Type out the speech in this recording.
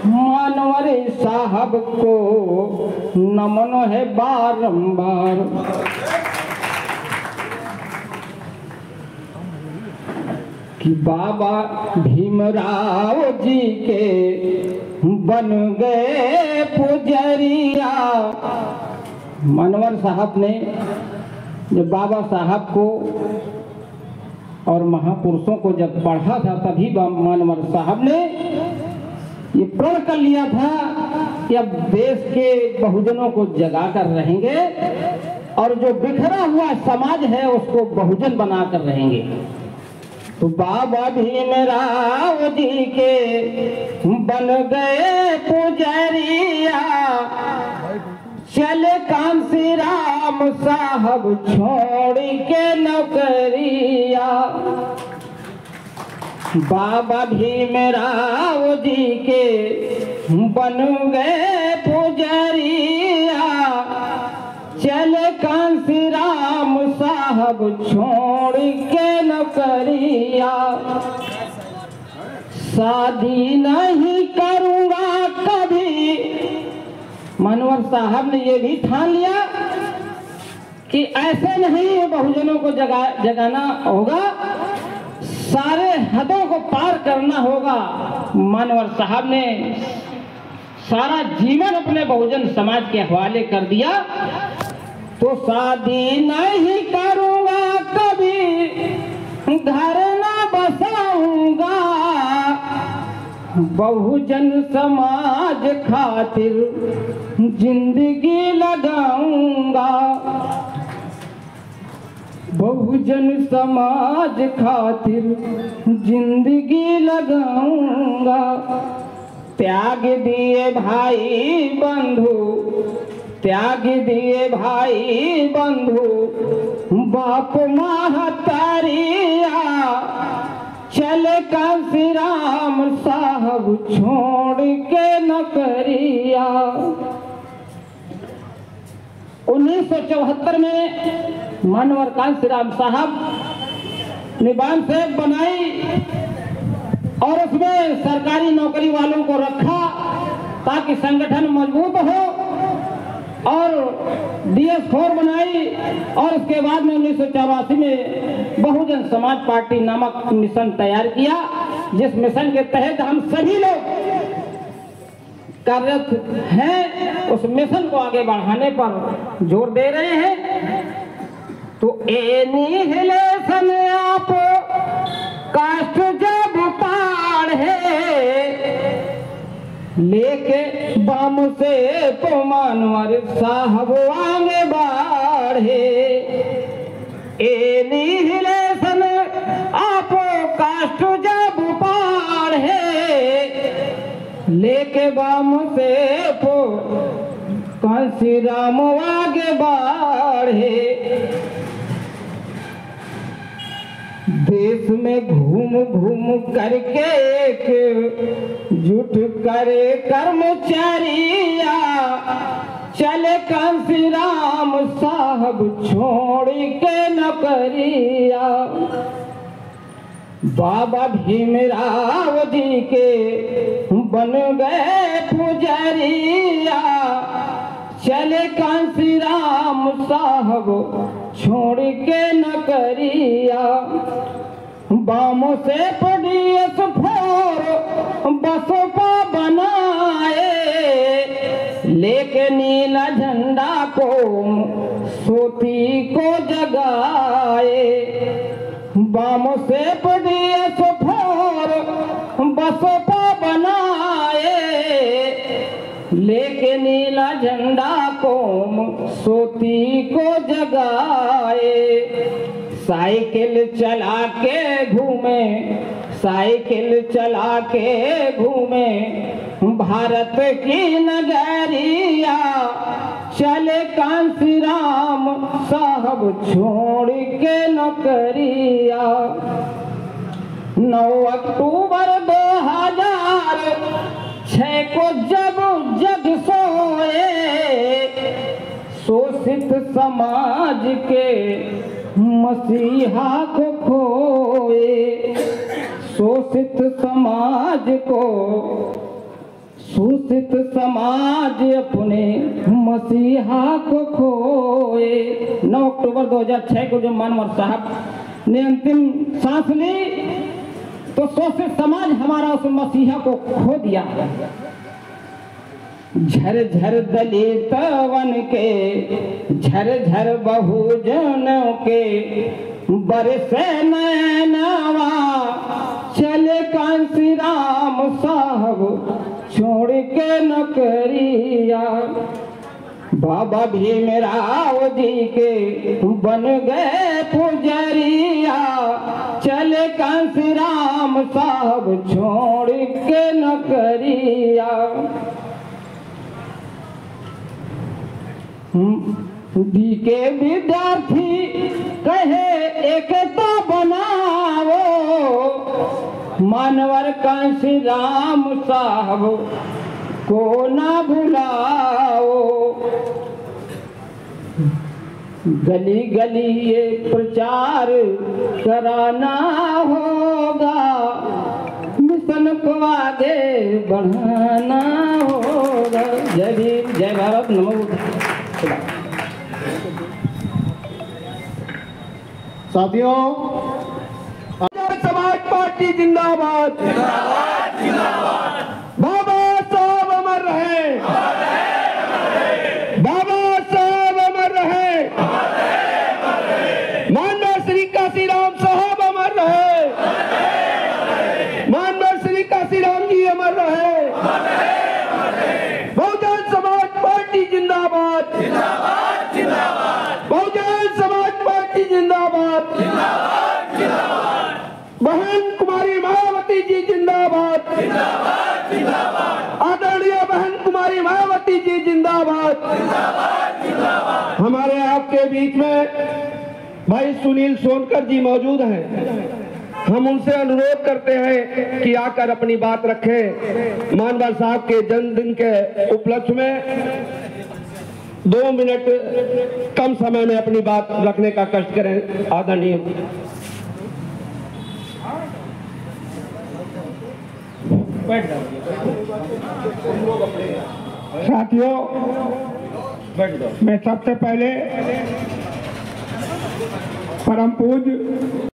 मानवर साहब को नमन है बारंबार। कि बाबा भीमराव जी के बन गए पुजरिया। मनवर साहब ने जब बाबा साहब को और महापुरुषों को जब पढ़ा था, तभी मनवर साहब ने ये प्रण कर लिया था कि अब देश के बहुजनों को जगा कर रहेंगे और जो बिखरा हुआ समाज है उसको बहुजन बनाकर रहेंगे। तो बाबा भीमराव जी के बन गए पुजरिया। चले कांसी राम साहब छोड़ के नौकरिया। बाबा भीमराव जी के बन गए पुजरिया। चले कांसी राम साहब छोड़ के नौकरिया। शादी नहीं करूंगा कभी। मनवर साहब ने ये भी ठान लिया कि ऐसे नहीं बहुजनों को जगाना होगा, सारे हदों को पार करना होगा। मनवर साहब ने सारा जीवन अपने बहुजन समाज के हवाले कर दिया। तो शादी नहीं करूंगा कभी, घर ना बसाऊंगा, बहुजन समाज खातिर जिंदगी लगाऊंगा। बहुजन समाज खातिर जिंदगी लगाऊंगा। त्याग दिए भाई बंधु, त्याग दिए भाई बंधु, बाप महतारिया। चले कांसी राम साहब छोड़ के नौकरिया। 1974 में मनवर कांसी राम साहब ने बांध सेब बनाई और उसमें सरकारी नौकरी वालों को रखा ताकि संगठन मजबूत हो, और DS4 बनाई। और उसके बाद में 1984 में बहुजन समाज पार्टी नामक मिशन तैयार किया, जिस मिशन के तहत हम सभी लोग कार्यरत हैं। उस मिशन को आगे बढ़ाने पर जोर दे रहे हैं। तो एनिहिलेशन आप कास्ट जब पाढ़े, लेके बम से तो मनवर साहब आगे बढ़े। एनिहिलेशन आप कास्ट जब पाढ़े, लेके बम से तो कांसी राम आगे बढ़े। देश में घूम घूम करके एक जुट करे कर्मचारिया। चले कांसी राम साहब छोड़ के नौकरिया। बाबा भीमराव जी के बन गए पुजरिया। चले कांसी राम साहब छोड़ के नौकरिया। बामों से DS4 बसपा बनाए, लेके नीला झंडा को सोती को जगाए। बामों से DS4 बसपा बनाए, लेके नीला झंडा को सोती को जगाए। साइकिल चला के घूमे, साइकिल चला के घूमे भारत की नगरिया। चले कांसी राम साहब छोड़ के नौकरिया। 9 अक्टूबर 2006 को जब जग सोए, शोषित समाज के मसीहा को खोए। शोषित समाज को मसीहा को खोए। 9 अक्टूबर 2006 को जब मानवर साहब ने अंतिम सांस ली तो शोषित समाज हमारा उस मसीहा को खो दिया। झर झर दलित वन के, झर झर बहुजनों के, बरसे नैनवा चले कांसी राम साहब छोड़ के नौकरिया। बाबा भीमराव जी के बन गए पुजरिया, चले कांसी राम साहब छोड़ के नौकरिया। दी के विद्यार्थी कहे एकता बनाओ, मानवर कांसी राम साहब को ना भुलाओ। गली गली ये प्रचार कराना होगा, मिशन को आगे बढ़ाना होगा। जय भीम, जय भारत, नमो बुद्धाय। साथियों, समाज पार्टी जिंदाबाद, बाबा साहब अमर रहे, बाबा साहब अमर रहे, मानव श्री काशीराम साहब अमर रहे, मानव श्री काशीराम जी अमर रहे। बहुजन समाज पार्टी जिंदाबाद, बहुजन समाज पार्टी जिंदाबाद, बहन कुमारी मायावती जी जिंदाबाद, आदरणीय बहन कुमारी मायावती जी जिंदाबाद। हमारे आपके बीच में भाई सुनील सोनकर जी मौजूद हैं। हम उनसे अनुरोध करते हैं कि आकर अपनी बात रखें। मानवर साहब के जन्मदिन के उपलक्ष्य में 2 मिनट कम समय में अपनी बात रखने का कष्ट करें। आदरणीय साथियों, मैं सबसे पहले परम पूज्य